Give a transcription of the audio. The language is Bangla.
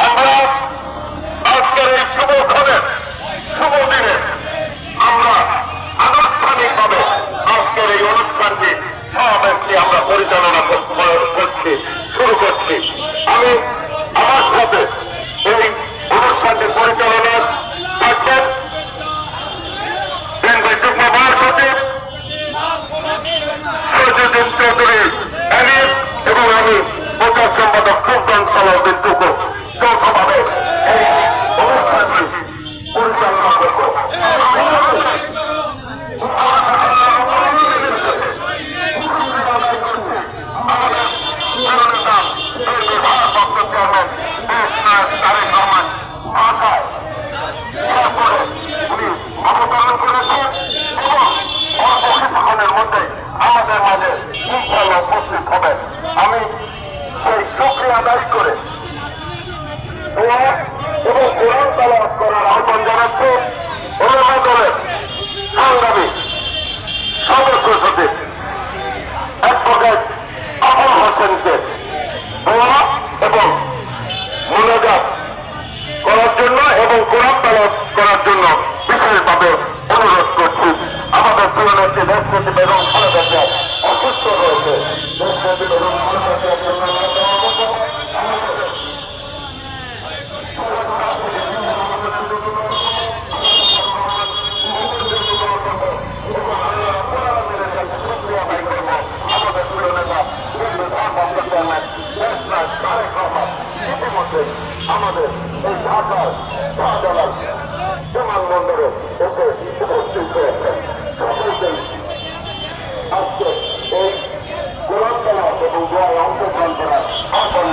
আমরা আজকের এই শুভক্ষণে শুভ দিনে আমরা আনুষ্ঠানিকভাবে আজকের এই অনুষ্ঠানটি সমাবেশটি আমরা পরিচালনা করছি, শুরু করছি। আমি আমার সাথে এই অনুষ্ঠানটি পরিচালনা থাকবেন বিএনপির যুগ্ম মহাসচিব সৈয়দুদ্দিন চৌধুরী আনিস এবং আমি প্রচার সম্পাদক সুলতান সালাউদ্দিন টুকু যৌথভাবে এই অনুষ্ঠানটি পরিচালনা করব। আমাদের মাঝে ইনশাআল্লাহ উপস্থিত হবেন। আমি সেই শুকরিয়া আদায় করে এবং কোরআন তালাওয়াত করার আহ্বান জানাচ্ছি ওলামা দলের সংগ্রামী সদস্য সচিব অ্যাডভোকেট আবুল হোসেনকে দোয়া এবং মোনাজাত করার জন্য এবং কোরআন তালাওয়াত করার জন্য বিশেষভাবে অনুরোধ করছি। আমাদের প্রিয় নেত্রী দেশপতি বেগম খালেদা জিয়া অসুস্থ রয়েছে। দেশপতি বেগম খালেদা জিয়ার জন্য আমাদের প্রিয় নেতা ইতিমধ্যে আমাদের এই ঢাকার শাহজালাল বিমানবন্দরে এসে উপস্থিত হয়েছে। সকলকে আজকে এই কোরআন তালাওয়াত এবং দোয়ায় অংশগ্রহণ করার আহ্বান